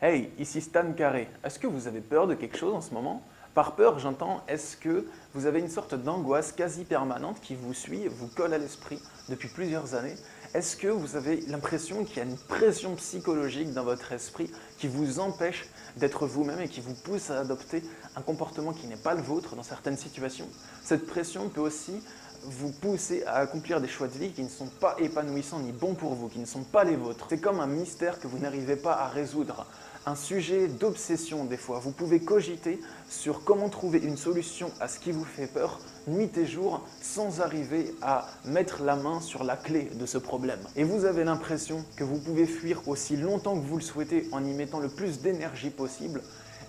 Hey, ici Stan Carré. Est-ce que vous avez peur de quelque chose en ce moment? Par peur, j'entends, est-ce que vous avez une sorte d'angoisse quasi permanente qui vous suit et vous colle à l'esprit depuis plusieurs années? Est-ce que vous avez l'impression qu'il y a une pression psychologique dans votre esprit qui vous empêche d'être vous-même et qui vous pousse à adopter un comportement qui n'est pas le vôtre dans certaines situations? Cette pression peut aussi vous pousser à accomplir des choix de vie qui ne sont pas épanouissants ni bons pour vous, qui ne sont pas les vôtres. C'est comme un mystère que vous n'arrivez pas à résoudre. Un sujet d'obsession des fois. Vous pouvez cogiter sur comment trouver une solution à ce qui vous fait peur, nuit et jour, sans arriver à mettre la main sur la clé de ce problème. Et vous avez l'impression que vous pouvez fuir aussi longtemps que vous le souhaitez en y mettant le plus d'énergie possible,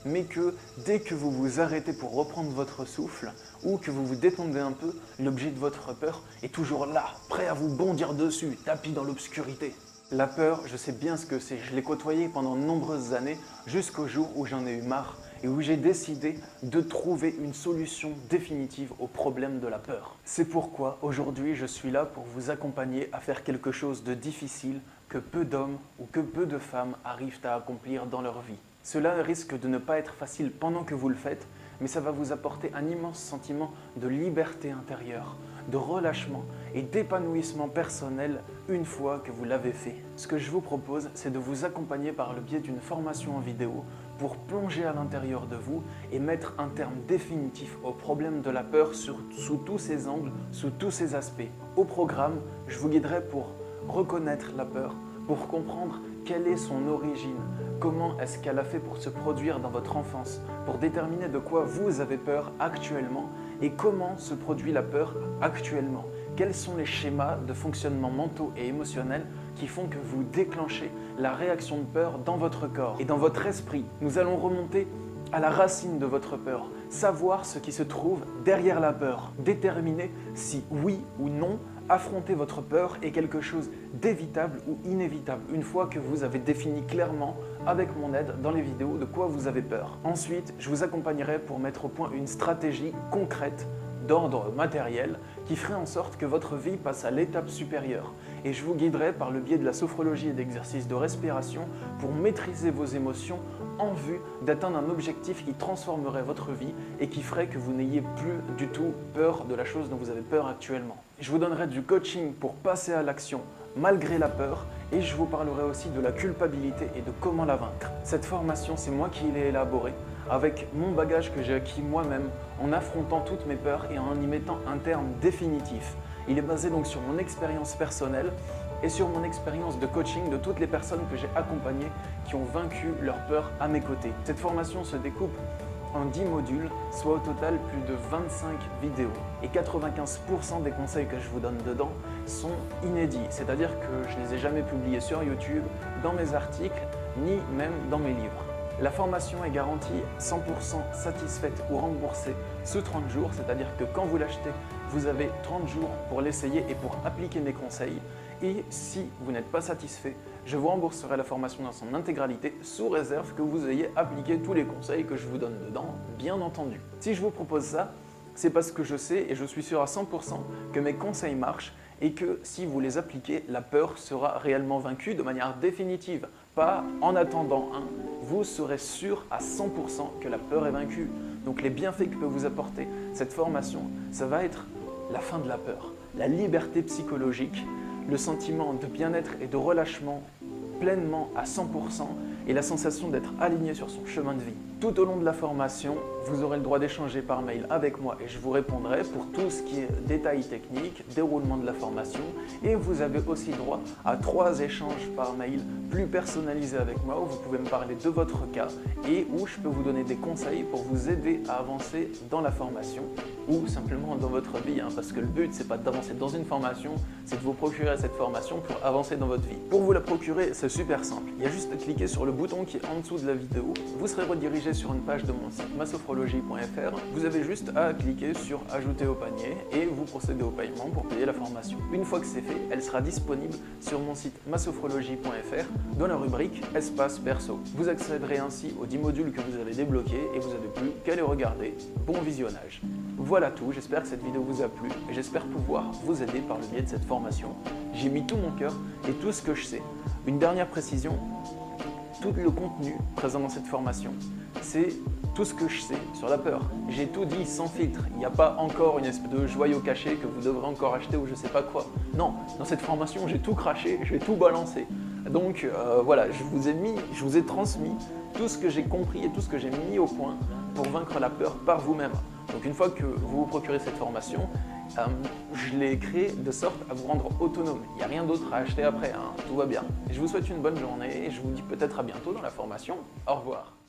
mais que dès que vous vous arrêtez pour reprendre votre souffle ou que vous vous détendez un peu, l'objet de votre peur est toujours là, prêt à vous bondir dessus, tapis dans l'obscurité. La peur, je sais bien ce que c'est, je l'ai côtoyée pendant de nombreuses années jusqu'au jour où j'en ai eu marre et où j'ai décidé de trouver une solution définitive au problème de la peur. C'est pourquoi aujourd'hui je suis là pour vous accompagner à faire quelque chose de difficile que peu d'hommes ou que peu de femmes arrivent à accomplir dans leur vie. Cela risque de ne pas être facile pendant que vous le faites, mais ça va vous apporter un immense sentiment de liberté intérieure, de relâchement et d'épanouissement personnel une fois que vous l'avez fait. Ce que je vous propose, c'est de vous accompagner par le biais d'une formation en vidéo pour plonger à l'intérieur de vous et mettre un terme définitif au problème de la peur sous tous ses angles, sous tous ses aspects. Au programme, je vous guiderai pour reconnaître la peur, pour comprendre quelle est son origine, comment est-ce qu'elle a fait pour se produire dans votre enfance, pour déterminer de quoi vous avez peur actuellement et comment se produit la peur actuellement. Quels sont les schémas de fonctionnement mentaux et émotionnels qui font que vous déclenchez la réaction de peur dans votre corps et dans votre esprit. Nous allons remonter à la racine de votre peur, savoir ce qui se trouve derrière la peur, déterminer si oui ou non affronter votre peur est quelque chose d'évitable ou inévitable une fois que vous avez défini clairement avec mon aide dans les vidéos de quoi vous avez peur. Ensuite, je vous accompagnerai pour mettre au point une stratégie concrète d'ordre matériel qui ferait en sorte que votre vie passe à l'étape supérieure. Et je vous guiderai par le biais de la sophrologie et d'exercices de respiration pour maîtriser vos émotions en vue d'atteindre un objectif qui transformerait votre vie et qui ferait que vous n'ayez plus du tout peur de la chose dont vous avez peur actuellement. Je vous donnerai du coaching pour passer à l'action malgré la peur et je vous parlerai aussi de la culpabilité et de comment la vaincre. Cette formation, c'est moi qui l'ai élaborée avec mon bagage que j'ai acquis moi-même en affrontant toutes mes peurs et en y mettant un terme définitif. Il est basé donc sur mon expérience personnelle et sur mon expérience de coaching de toutes les personnes que j'ai accompagnées qui ont vaincu leur peur à mes côtés. Cette formation se découpe en 10 modules, soit au total plus de 25 vidéos. Et 95% des conseils que je vous donne dedans sont inédits, c'est-à-dire que je ne les ai jamais publiés sur YouTube, dans mes articles, ni même dans mes livres. La formation est garantie 100% satisfaite ou remboursée sous 30 jours, c'est-à-dire que quand vous l'achetez, vous avez 30 jours pour l'essayer et pour appliquer mes conseils. Et si vous n'êtes pas satisfait, je vous rembourserai la formation dans son intégralité sous réserve que vous ayez appliqué tous les conseils que je vous donne dedans, bien entendu. Si je vous propose ça, c'est parce que je sais et je suis sûr à 100% que mes conseils marchent et que si vous les appliquez, la peur sera réellement vaincue de manière définitive. Pas en attendant vous serez sûr à 100% que la peur est vaincue. Donc les bienfaits que peut vous apporter cette formation, ça va être la fin de la peur, la liberté psychologique, le sentiment de bien-être et de relâchement pleinement à 100% et la sensation d'être aligné sur son chemin de vie. Tout au long de la formation, vous aurez le droit d'échanger par mail avec moi et je vous répondrai pour tout ce qui est détails techniques, déroulement de la formation et vous avez aussi droit à 3 échanges par mail plus personnalisés avec moi où vous pouvez me parler de votre cas et où je peux vous donner des conseils pour vous aider à avancer dans la formation ou simplement dans votre vie parce que le but c'est pas d'avancer dans une formation, c'est de vous procurer cette formation pour avancer dans votre vie. Pour vous la procurer, c'est super simple. Il y a juste à cliquer sur le bouton qui est en dessous de la vidéo. Vous serez redirigé sur une page de mon site masophrologie.fr. Vous avez juste à cliquer sur ajouter au panier et vous procédez au paiement pour payer la formation. Une fois que c'est fait, elle sera disponible sur mon site masophrologie.fr dans la rubrique espace perso. Vous accéderez ainsi aux 10 modules que vous avez débloqués et vous n'avez plus qu'à les regarder. Bon visionnage. Voilà tout, j'espère que cette vidéo vous a plu et j'espère pouvoir vous aider par le biais de cette formation. J'ai mis tout mon cœur et tout ce que je sais. Une dernière précision, tout le contenu présent dans cette formation. C'est tout ce que je sais sur la peur. J'ai tout dit sans filtre. Il n'y a pas encore une espèce de joyau caché que vous devrez encore acheter ou je sais pas quoi. Non, dans cette formation, j'ai tout craché, je vais tout balancer. Donc voilà, je vous ai transmis tout ce que j'ai compris et tout ce que j'ai mis au point pour vaincre la peur par vous-même. Donc une fois que vous vous procurez cette formation, je l'ai créée de sorte à vous rendre autonome. Il n'y a rien d'autre à acheter après, hein. Tout va bien. Et je vous souhaite une bonne journée et je vous dis peut-être à bientôt dans la formation. Au revoir.